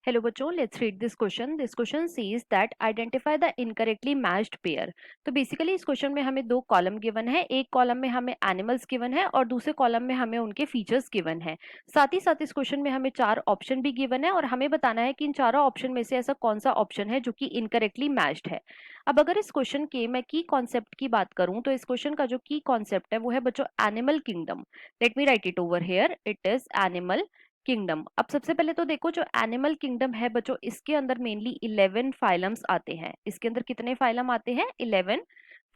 Hello बच्चों, let's read this question. This question says that identify the incorrectly matched pair. तो basically इस question में हमें दो कॉलम गिवन है, एक कॉलम में हमें एनिमल्स गिवन है और दूसरे कॉलम में हमें उनके फीचर्स गिवन है। साथ ही साथ इस क्वेश्चन में हमें चार ऑप्शन भी गिवन है और हमें बताना है कि इन चारों ऑप्शन में से ऐसा कौन सा ऑप्शन है जो कि इनकरेक्टली मैच्ड है। अब अगर इस क्वेश्चन के मैं की कॉन्सेप्ट की बात करूं तो इस क्वेश्चन का जो की कॉन्सेप्ट है वो है बच्चों animal kingdom. Let me right it over here, it is animal kingdom. अब सबसे पहले तो देखो, जो एनिमल किंगडम है बच्चों, इसके अंदर मेनली 11 फाइलम्स आते हैं। इसके अंदर कितने फाइलम आते हैं? 11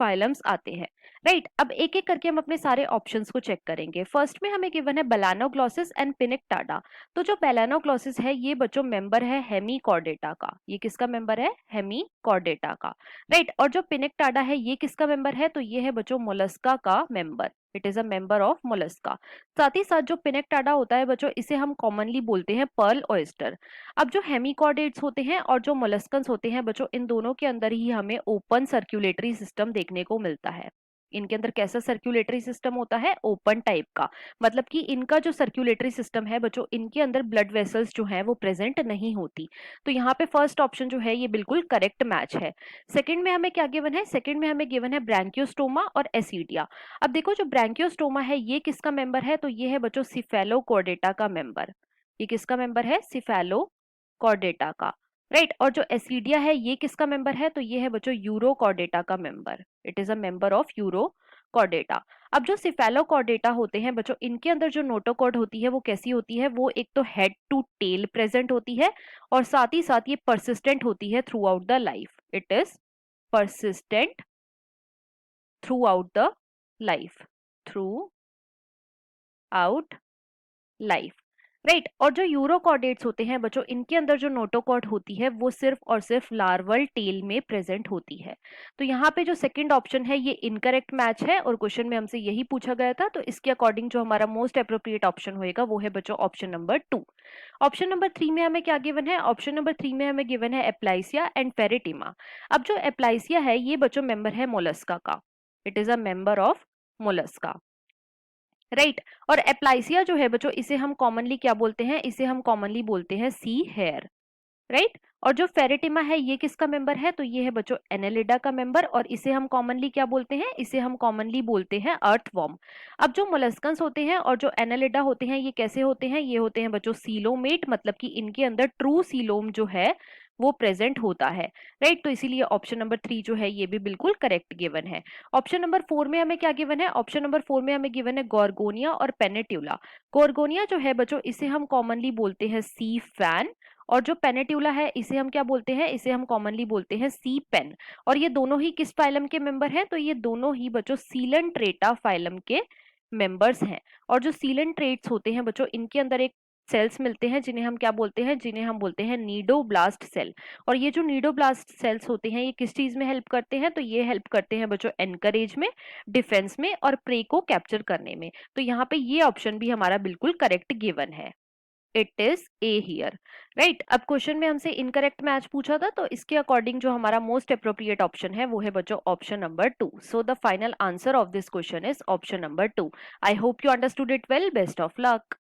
फाइलम्स आते हैं। राइट, अब एक एक करके हम अपने सारे ऑप्शंस को चेक करेंगे। फर्स्ट में हमें गिवन है बेलानोग्लोसिस एंड पिनिकटाडा। तो जो बेलानोग्लोसिस है ये बच्चों मेंबर है हेमीकॉर्डेटा का। ये किसका मेंबर है? हेमीकॉर्डेटा का। राइट, और जो पिनिकटाडा है ये किसका मेंबर है? तो ये है बच्चों मोलस्का का member. It is a member of Mollusca. साथ ही साथ जो पिनेक्टाडा होता है बच्चों, इसे हम कॉमनली बोलते हैं पर्ल ऑयस्टर। अब जो हेमिकॉर्डेट्स होते हैं और जो मोलस्कन्स होते हैं बच्चों, इन दोनों के अंदर ही हमें ओपन सर्कुलेटरी सिस्टम देखने को मिलता है। इनके अंदर कैसा सर्कुलेटरी सिस्टम होता है? ओपन टाइप का। मतलब कि इनका जो सर्कुलेटरी सिस्टम है बच्चों, इनके अंदर ब्लड वेसल्स जो है वो प्रेजेंट नहीं होती। तो यहाँ पे फर्स्ट ऑप्शन जो है ये बिल्कुल करेक्ट मैच है। सेकंड में हमें क्या गिवन है? सेकंड में हमें गिवन है ब्रैंकियोस्टोमा और एसिडिया। अब देखो, जो ब्रैंकियोस्टोमा है ये किसका मेंबर है? तो ये है बच्चों सिफेलोकॉर्डेटा का मेंबर। ये किसका मेंबर है? सिफेलोकॉर्डेटा का। राइट, और जो एसिडिया है ये किसका मेंबर है? तो ये है बच्चों यूरोकॉर्डेटा का member. It is a member of urochordata. अब जो सिफेलोकॉर्डेटा होते हैं बच्चों, इनके अंदर जो नोटोकॉर्ड होती है वो कैसी होती है? वो एक तो हेड टू टेल प्रेजेंट होती है और साथ ही साथ ये परसिस्टेंट होती है through out the life. It is persistent throughout the life, throughout life. Right, और जो यूरोकॉर्डेट्स होते हैं बच्चों, इनके अंदर जो नोटोकॉर्ड होती है वो सिर्फ और सिर्फ लार्वल टेल में प्रेजेंट होती है। तो यहाँ पे जो सेकंड ऑप्शन है ये इनकरेक्ट मैच है और क्वेश्चन में हमसे यही पूछा गया था। तो इसके अकॉर्डिंग जो हमारा मोस्ट अप्रोप्रिएट ऑप्शन होएगा वो है बच्चों ऑप्शन नंबर 2। ऑप्शन नंबर 3 में हमें क्या गिवन है? ऑप्शन नंबर 3 में हमें गिवन है एप्लाइसिया एंड फेरेटिमा। अब जो एप्लाइसिया है ये बच्चों मेंबर है मोलस्का का। It is a member of Mollusca. Right, और एप्लाइसिया जो है बच्चों, इसे हम कॉमनली क्या बोलते हैं? इसे हम कॉमनली बोलते हैं सी हेयर। राइट, और जो फेरेटिमा है ये किसका मेंबर है? तो ये है बच्चों एनेलिडा का मेंबर और इसे हम कॉमनली क्या बोलते हैं? इसे हम कॉमनली बोलते हैं अर्थवॉर्म। अब जो मोलस्कन्स होते हैं और जो एनेलिडा होते हैं ये कैसे होते हैं? ये होते हैं बच्चों सीलोमेट, मतलब कि इनके अंदर ट्रू सीलोम जो है वो प्रेजेंट होता है। राइट, तो इसीलिए ऑप्शन नंबर 3 जो है ये भी बिल्कुल करेक्ट गिवन है। ऑप्शन नंबर 4 में हमें क्या गिवन है? ऑप्शन नंबर 4 में हमें गिवन है गॉर्गोनिया और पेनेट्यूला। गॉर्गोनिया जो है बच्चों, इसे हम कॉमनली बोलते हैं सी फैन और जो पेनेट्यूला है इसे हम क्या बोलते हैं? इसे हम कॉमनली बोलते हैं सी पेन। और ये दोनों ही किस फाइलम के मेंबर हैं? तो ये दोनों ही बच्चों सीलेंट्रेटा फाइलम के मेंबर्स हैं। और जो सीलेंट्रेट्स होते हैं बच्चों, इनके अंदर एक सेल्स मिलते हैं जिन्हें हम क्या बोलते हैं? जिन्हें हम बोलते हैं नीडोब्लास्ट सेल। और ये जो नीडोब्लास्ट सेल्स होते हैं ये किस चीज में हेल्प करते हैं? तो ये हेल्प करते हैं बच्चों एनकरेज में, डिफेंस में और प्रे को कैप्चर करने में। तो यहाँ पे ये ऑप्शन भी हमारा बिल्कुल करेक्ट गिवन है। It is a here. Right, अब क्वेश्चन में हमसे इनकरेक्ट मैच पूछा था, तो इसके अकॉर्डिंग जो हमारा मोस्ट अप्रोप्रिएट ऑप्शन है वो है बच्चों option number 2। So the final answer of this question is option number 2। I hope you understood it well. Best of luck.